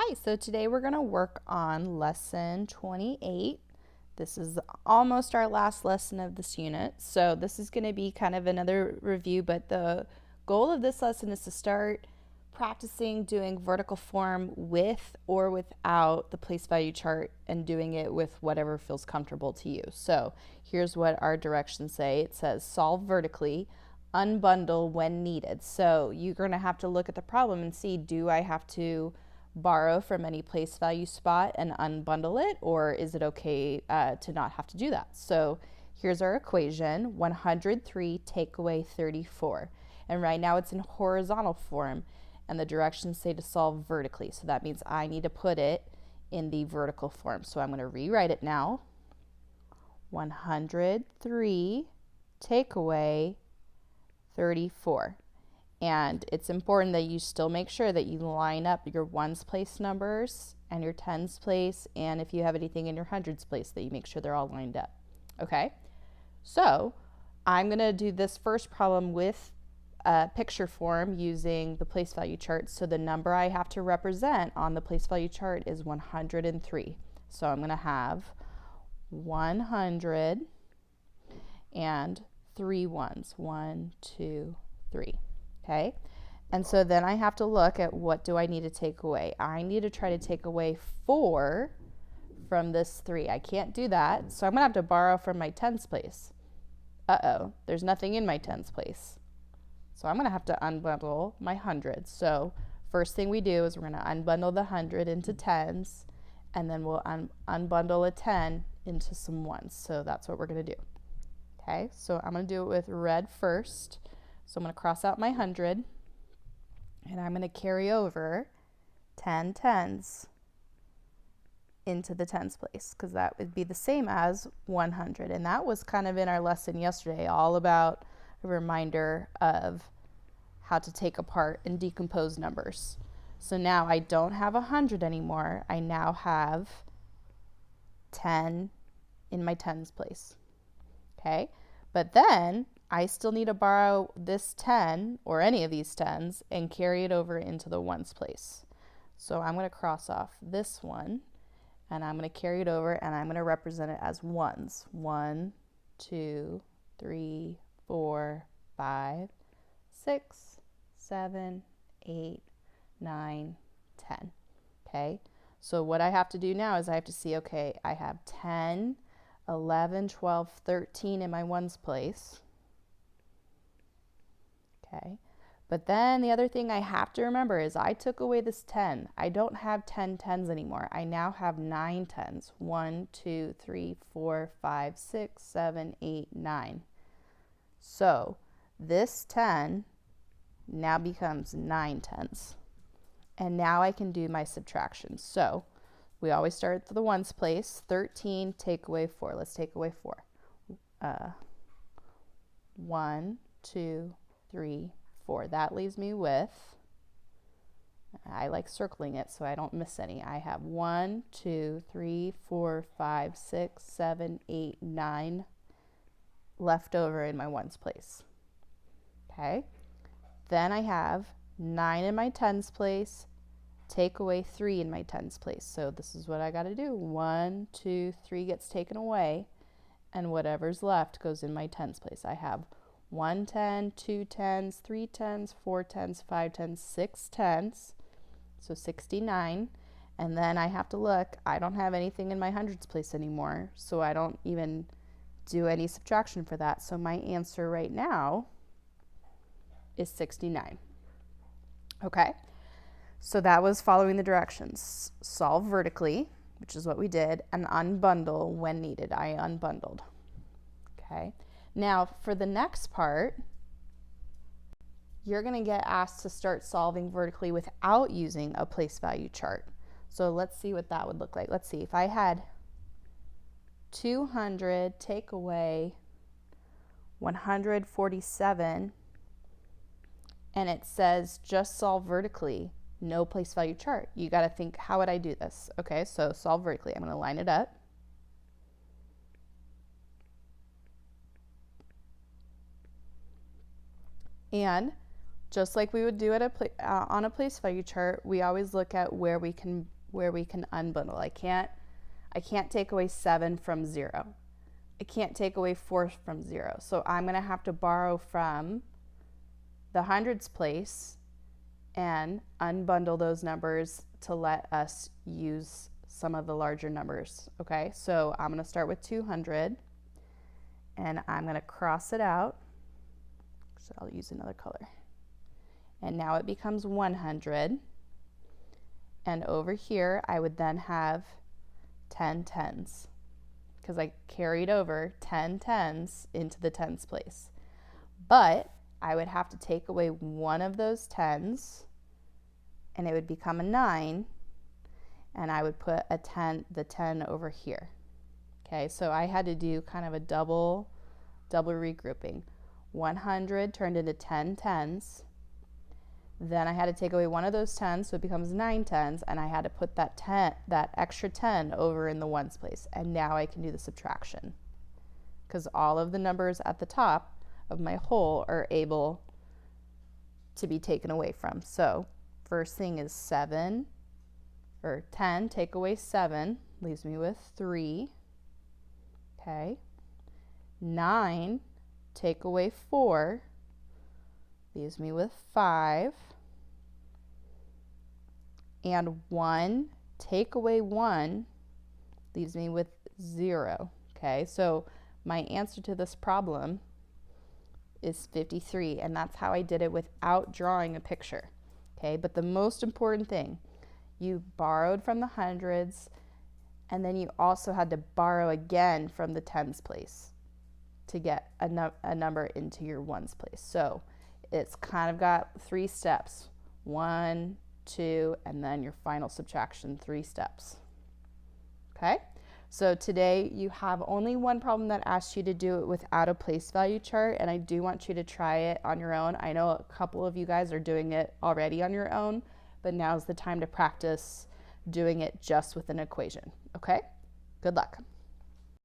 Hi, so today we're going to work on lesson 28. This is almost our last lesson of this unit. So this is going to be kind of another review, but the goal of this lesson is to start practicing doing vertical form with or without the place value chart and doing it with whatever feels comfortable to you. So here's what our directions say. It says solve vertically, unbundle when needed. So you're going to have to look at the problem and see, do I have to borrow from any place value spot and unbundle it, or is it okay to not have to do that? So here's our equation: 103 take away 34. And right now it's in horizontal form, and the directions say to solve vertically. So that means I need to put it in the vertical form. So I'm going to rewrite it now. 103 take away 34. And it's important that you still make sure that you line up your ones place numbers and your tens place, and if you have anything in your hundreds place, that you make sure they're all lined up. Okay, so I'm going to do this first problem with picture form using the place value chart. So the number I have to represent on the place value chart is 103. So I'm going to have 100 and 3 ones. 1, 2, 3. Okay, and so then I have to look at what do I need to take away. I need to try to take away 4 from this 3. I can't do that, so I'm going to have to borrow from my tens place. Uh-oh, there's nothing in my tens place. So I'm going to have to unbundle my hundreds. So first thing we do is we're going to unbundle the 100 into tens, and then we'll unbundle a 10 into some ones. So that's what we're going to do. Okay, so I'm going to do it with red first. So I'm going to cross out my 100, and I'm going to carry over 10 tens into the tens place, because that would be the same as 100. And that was kind of in our lesson yesterday, all about a reminder of how to take apart and decompose numbers. So now I don't have 100 anymore. I now have 10 in my tens place. Okay, but then I still need to borrow this 10 or any of these 10s and carry it over into the ones place. So I'm going to cross off this one, and I'm going to carry it over, and I'm going to represent it as ones. 1, 2, 3, 4, 5, 6, 7, 8, 9, 10. Okay, so what I have to do now is I have to see, okay, I have 10, 11, 12, 13 in my ones place. Okay, but then the other thing I have to remember is I took away this 10. I don't have 10 tens anymore. I now have 9 tens. 1, 2, 3, 4, 5, 6, 7, 8, 9. So this 10 now becomes 9 tens. And now I can do my subtraction. So we always start at the ones place. 13, take away 4. Let's take away 4. 1, 2, 3, 4. That leaves me with, I like circling it so I don't miss any. I have 1, 2, 3, 4, 5, 6, 7, 8, 9 left over in my ones place. Okay, then I have 9 in my tens place, take away 3 in my tens place. So this is what I got to do. 1, 2, 3 gets taken away, and whatever's left goes in my tens place. I have 1 10, 2 tens, 3 tens, 4 tens, 5 tens, 6 tens, so 69. And then I have to look, I don't have anything in my hundreds place anymore, so I don't even do any subtraction for that. So my answer right now is 69. Okay, so that was following the directions. Solve vertically, which is what we did, and unbundle when needed. I unbundled. Okay, now for the next part, you're going to get asked to start solving vertically without using a place value chart. So let's see what that would look like. Let's see, if I had 200 take away 147, and it says just solve vertically, no place value chart. You got to think, how would I do this? Okay, so solve vertically. I'm going to line it up. And just like we would do it on a place value chart, we always look at where we can where we can unbundle. I can't take away 7 from 0. I can't take away 4 from 0. So I'm going to have to borrow from the hundreds place and unbundle those numbers to let us use some of the larger numbers. Okay, so I'm going to start with 200 and I'm going to cross it out. So I'll use another color. And now it becomes 100. And over here, I would then have 10 tens because I carried over 10 tens into the tens place. But I would have to take away one of those tens and it would become a 9, and I would put the 10 over here. Okay, so I had to do kind of a double regrouping. 100 turned into 10 tens. Then I had to take away one of those tens, so it becomes 9 tens, and I had to put that extra 10 over in the ones place. And now I can do the subtraction because all of the numbers at the top of my whole are able to be taken away from. So first thing is 10, take away 7, leaves me with 3. Okay. 9, take away 4, leaves me with 5. And 1, take away 1, leaves me with 0. Okay, so my answer to this problem is 53, and that's how I did it without drawing a picture. Okay, but the most important thing, you borrowed from the hundreds, and then you also had to borrow again from the tens place to get a number into your ones place. So it's kind of got 3 steps. 1, 2, and then your final subtraction, 3 steps. Okay, so today you have only one problem that asks you to do it without a place value chart, and I do want you to try it on your own. I know a couple of you guys are doing it already on your own, but now's the time to practice doing it just with an equation. Okay, good luck.